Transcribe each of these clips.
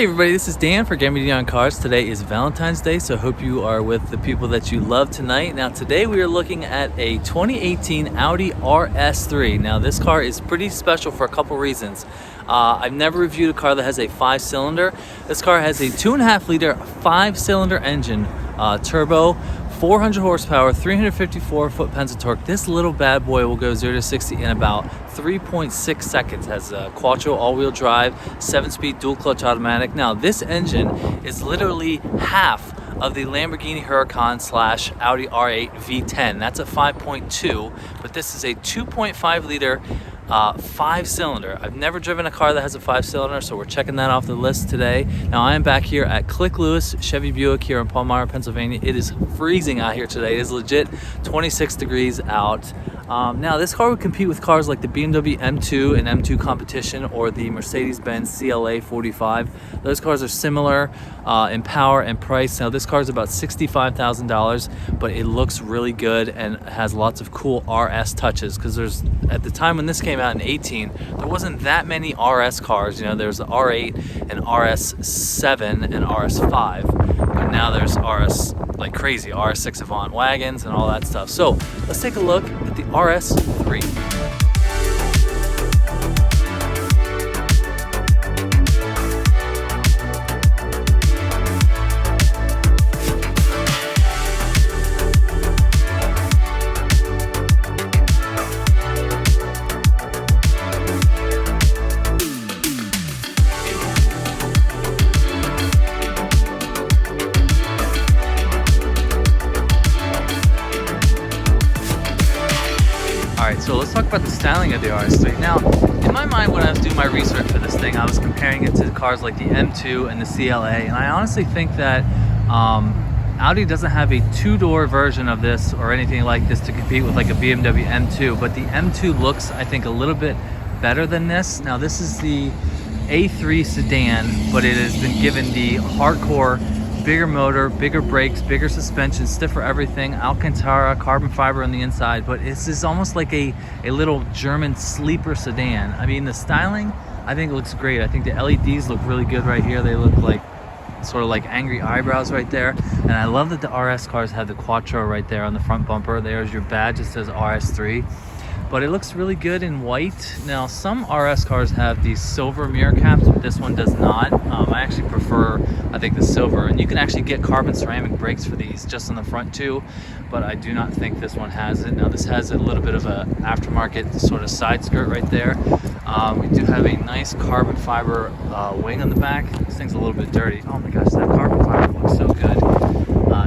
Hey everybody, this is Dan for GemmyD on Cars. Today is Valentine's Day, so I hope you are with the people that you love tonight. Now today we are looking at a 2018 Audi RS3. Now this car is pretty special for a couple reasons. I've never reviewed a car that has a 5-cylinder. This car has a 2.5 liter 5-cylinder engine, turbo, 400 horsepower, 354 foot-pounds of torque. This little bad boy will go 0 to 60 in about 3.6 seconds. Has a quattro all-wheel drive, 7-speed dual-clutch automatic. Now, this engine is literally half of the Lamborghini Huracan / Audi R8 V10. That's a 5.2, but this is a 2.5 liter 5-cylinder. I've never driven a car that has a 5-cylinder, so we're checking that off the list today. Now I am back here at Click Lewis Chevy Buick here in Palmyra, Pennsylvania. It is freezing out here today. It is legit 26 degrees out. Now this car would compete with cars like the BMW M2 and M2 Competition or the Mercedes-Benz CLA 45. Those cars are similar in power and price. Now this car is about $65,000, but it looks really good and has lots of cool RS touches, because there's, at the time when this came out in 18, there wasn't that many RS cars. You know, there's the R8 and RS7 and RS5, but now there's RS like crazy, RS6 Avant wagons and all that stuff. So let's take a look at the RS3. So let's talk about the styling of the RS3. Now, in my mind, when I was doing my research for this thing, I was comparing it to cars like the M2 and the CLA, and I honestly think that Audi doesn't have a 2-door version of this or anything like this to compete with like a BMW M2, but the M2 looks, I think, a little bit better than this. Now, this is the A3 sedan, but it has been given the hardcore bigger motor, bigger brakes, bigger suspension, stiffer everything, Alcantara, carbon fiber on the inside, but it's just almost like a little German sleeper sedan. I mean, the styling, I think, looks great. I think the LEDs look really good right here. They look like sort of like angry eyebrows right there. And I love that the RS cars have the quattro right there on the front bumper. There's your badge. It says RS3. But it looks really good in white. Now, some RS cars have these silver mirror caps, but this one does not. I actually prefer, I think, the silver. And you can actually get carbon ceramic brakes for these just on the front too, but I do not think this one has it. Now, this has a little bit of a aftermarket sort of side skirt right there. We do have a nice carbon fiber wing on the back. This thing's a little bit dirty. Oh my gosh, that carbon fiber looks so good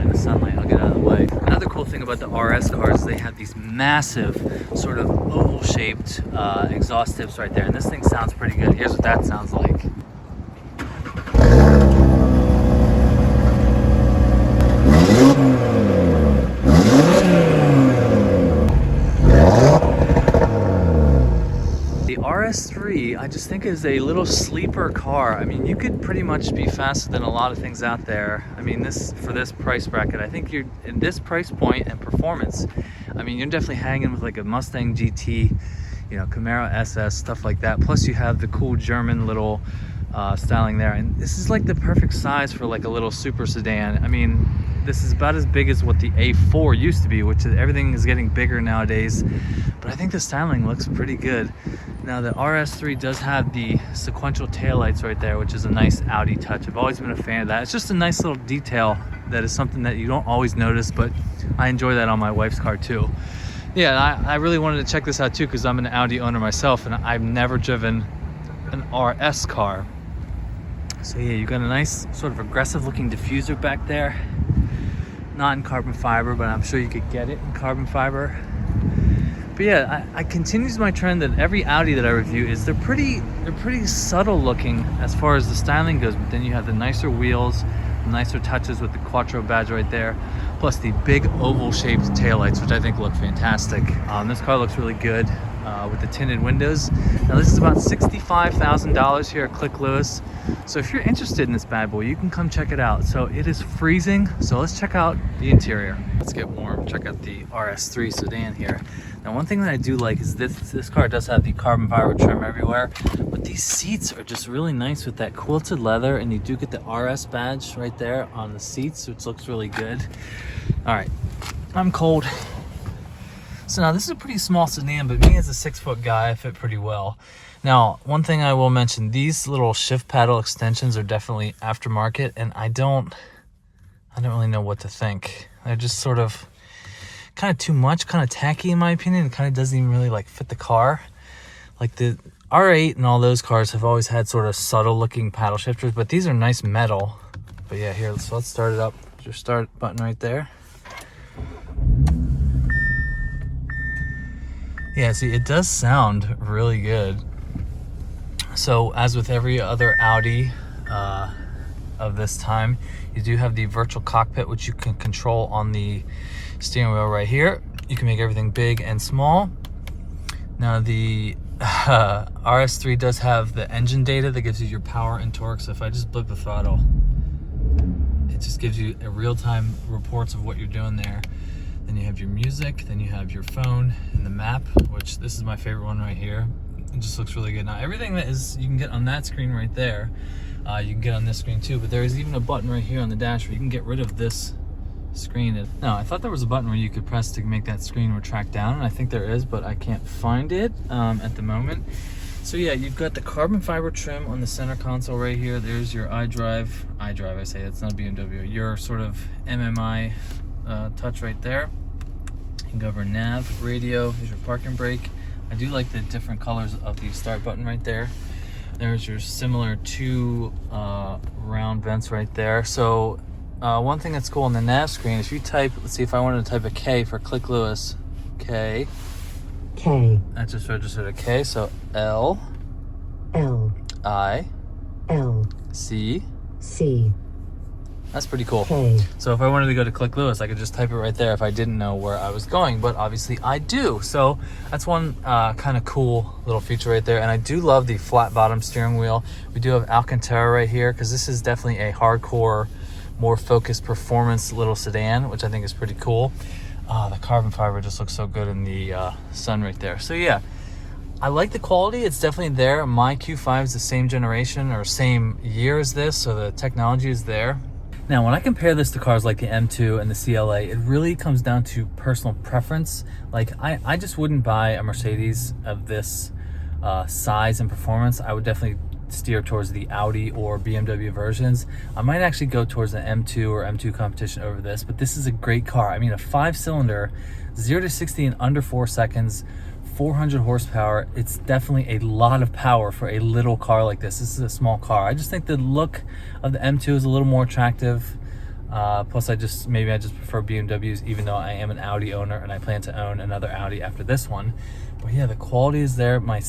in the sunlight. I'll get out of the way. Another cool thing about the RS cars is they have these massive sort of oval-shaped exhaust tips right there, and this thing sounds pretty good. Here's what that sounds like. The RS3, I just think, is a little sleeper car. I mean, you could pretty much be faster than a lot of things out there. I mean, for this price bracket, I think you're in this price point and performance, I mean, you're definitely hanging with like a Mustang GT, you know, Camaro SS, stuff like that. Plus you have the cool German little styling there. And this is like the perfect size for like a little super sedan. I mean, this is about as big as what the A4 used to be, which is, everything is getting bigger nowadays. But I think the styling looks pretty good. Now, the RS3 does have the sequential taillights right there, which is a nice Audi touch. I've always been a fan of that. It's just a nice little detail that is something that you don't always notice, but I enjoy that on my wife's car too. Yeah, I really wanted to check this out too, because I'm an Audi owner myself and I've never driven an RS car. So yeah, you got a nice sort of aggressive looking diffuser back there. Not in carbon fiber, but I'm sure you could get it in carbon fiber. But yeah, I continues my trend that every Audi that I review is they're pretty subtle looking as far as the styling goes, but then you have the nicer wheels, nicer touches with the quattro badge right there, plus the big oval shaped taillights, which I think look fantastic. This car looks really good with the tinted windows. Now this is about $65,000 here at Click Lewis. So if you're interested in this bad boy, you can come check it out. So it is freezing, so let's check out the interior. Let's get warm. Check out the RS3 sedan here. Now, one thing that I do like is this car does have the carbon fiber trim everywhere, but these seats are just really nice with that quilted leather, and you do get the RS badge right there on the seats, which looks really good. All right, I'm cold. So now this is a pretty small sedan, but me as a 6-foot guy, I fit pretty well. Now, one thing I will mention, these little shift paddle extensions are definitely aftermarket, and I don't really know what to think. They're just sort of kind of too much, kind of tacky in my opinion. It kind of doesn't even really like fit the car. Like the R8 and all those cars have always had sort of subtle looking paddle shifters, but these are nice metal. But yeah, here, so let's start it up. There's your start button right there. Yeah, see, it does sound really good. So as with every other Audi of this time, you do have the virtual cockpit, which you can control on the steering wheel right here. You can make everything big and small. Now the RS3 does have the engine data that gives you your power and torque. So if I just blip the throttle, it just gives you a real-time reports of what you're doing there. Then you have your music, then you have your phone and the map, which this is my favorite one right here. It just looks really good. Now everything that is you can get on that screen right there, you can get on this screen too, but there is even a button right here on the dash where you can get rid of this screen. Now, I thought there was a button where you could press to make that screen retract down, and I think there is, but I can't find it at the moment. So yeah, you've got the carbon fiber trim on the center console right here. There's your iDrive, I say, it's not a BMW, your sort of MMI touch right there. You can go over nav, radio, here's your parking brake. I do like the different colors of the start button right there. There's your similar two round vents right there. So one thing that's cool on the nav screen, if you type, let's see if I wanted to type a K for Click Lewis, K. That just registered a K, so L. I. C. That's pretty cool. So if I wanted to go to Click Lewis, I could just type it right there if I didn't know where I was going, but obviously I do. So that's one kind of cool little feature right there. And I do love the flat bottom steering wheel. We do have Alcantara right here because this is definitely a hardcore, more focused performance little sedan, which I think is pretty cool. The carbon fiber just looks so good in the sun right there. So yeah, I like the quality. It's definitely there. My Q5 is the same generation or same year as this, so the technology is there. Now, when I compare this to cars like the M2 and the CLA, it really comes down to personal preference. Like, I just wouldn't buy a Mercedes of this size and performance. I would definitely steer towards the Audi or BMW versions. I might actually go towards the M2 or M2 competition over this, but this is a great car. I mean, a 5-cylinder, 0 to 60 in under 4 seconds, 400 horsepower. It's definitely a lot of power for a little car like this. This is a small car. I just think the look of the M2 is a little more attractive. Plus maybe I just prefer BMWs, even though I am an Audi owner and I plan to own another Audi after this one. But yeah, the quality is there. My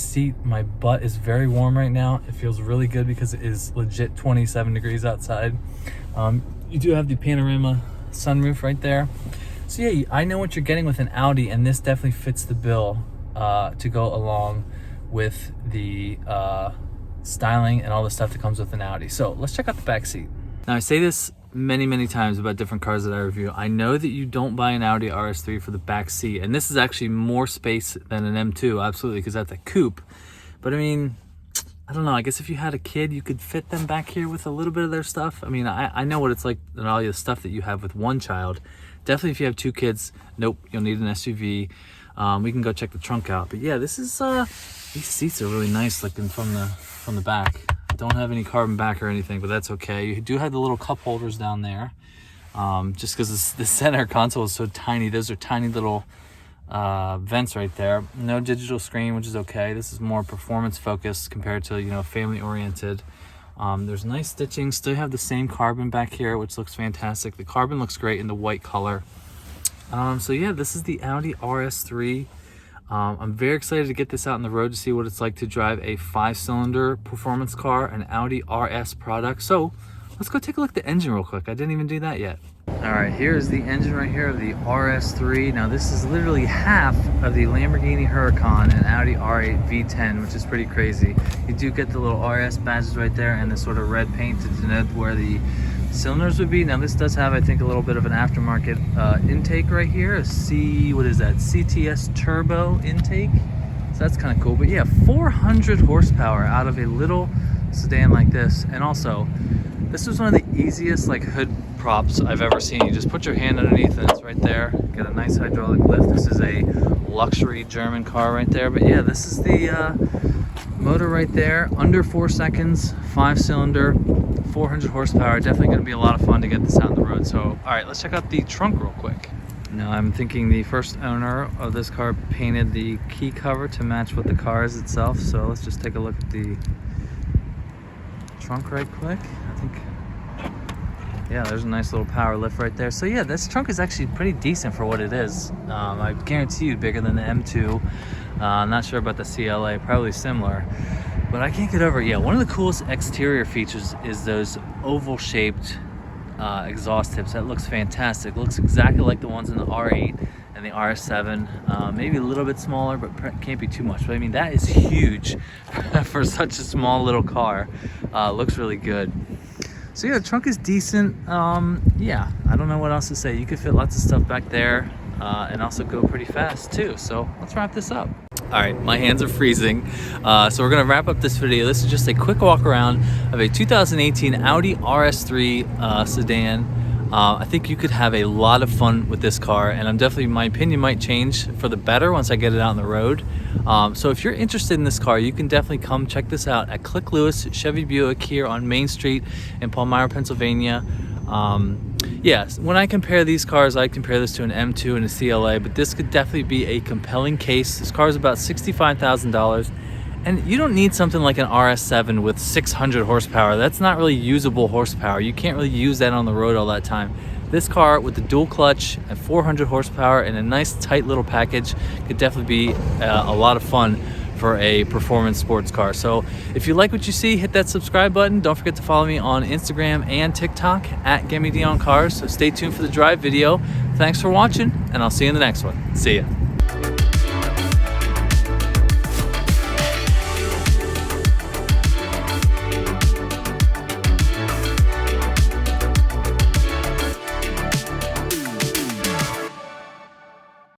butt is very warm right now. It feels really good because it is legit 27 degrees outside. You do have the panorama sunroof right there. So yeah, I know what you're getting with an Audi, and this definitely fits the bill to go along with the styling and all the stuff that comes with an Audi. So let's check out the back seat. Now, I say this many times about different cars that I review. I know that you don't buy an Audi RS3 for the back seat, and this is actually more space than an M2, absolutely, because that's a coupe. But I mean, I don't know, I guess if you had a kid, you could fit them back here with a little bit of their stuff. I mean, I know what it's like and all the stuff that you have with one child. Definitely if you have 2 kids, nope, you'll need an SUV. We can go check the trunk out. But yeah, this is these seats are really nice looking from the back. Don't have any carbon back or anything, but that's okay. You do have the little cup holders down there. Just because the center console is so tiny. Those are tiny little vents right there. No digital screen, which is okay. This is more performance focused compared to, you know, family oriented. There's nice stitching. Still have the same carbon back here, which looks fantastic. The carbon looks great in the white color. So yeah, this is the Audi RS3. I'm very excited to get this out on the road to see what it's like to drive a 5-cylinder performance car, an Audi RS product. So let's go take a look at the engine real quick. I didn't even do that yet. All right, here's the engine right here of the RS3. Now this is literally half of the Lamborghini Huracan and Audi R8 V10, which is pretty crazy. You do get the little RS badges right there and the sort of red paint to denote where the cylinders would be. Now this does have, I think, a little bit of an aftermarket intake right here. What is that? CTS turbo intake. So that's kind of cool. But yeah, 400 horsepower out of a little sedan like this. And also, this was one of the easiest like hood props I've ever seen. You just put your hand underneath and it's right there. Get a nice hydraulic lift. This is a luxury German car right there. But yeah, this is the motor right there. Under 4 seconds, 5-cylinder, 400 horsepower. Definitely going to be a lot of fun to get this out on the road. So, all right, let's check out the trunk real quick. Now, I'm thinking the first owner of this car painted the key cover to match what the car is itself. So let's just take a look at the trunk right quick. I think, yeah, there's a nice little power lift right there. So yeah, this trunk is actually pretty decent for what it is. I guarantee you bigger than the M2. Not sure about the CLA, probably similar. But I can't get over it. Yeah, one of the coolest exterior features is those oval shaped exhaust tips. That looks fantastic. Looks exactly like the ones in the R8 and the RS7. Maybe a little bit smaller, but can't be too much. But I mean, that is huge for such a small little car. Looks really good. So yeah, the trunk is decent. Yeah, I don't know what else to say. You could fit lots of stuff back there and also go pretty fast too. So let's wrap this up. All right, my hands are freezing. So we're gonna wrap up this video. This is just a quick walk around of a 2018 Audi RS3 sedan. I think you could have a lot of fun with this car, and I'm definitely, my opinion might change for the better once I get it out on the road. So if you're interested in this car, you can definitely come check this out at Click Lewis Chevy Buick here on Main Street in Palmyra, Pennsylvania. Yes, when I compare these cars, I compare this to an M2 and a CLA, but this could definitely be a compelling case. This car is about $65,000, and you don't need something like an RS7 with 600 horsepower. That's not really usable horsepower. You can't really use that on the road all that time. This car with the dual clutch at 400 horsepower and a nice tight little package could definitely be a lot of fun for a performance sports car. So if you like what you see, hit that subscribe button. Don't forget to follow me on Instagram and TikTok at GemmyD on Cars. So stay tuned for the drive video. Thanks for watching, and I'll see you in the next one. See ya.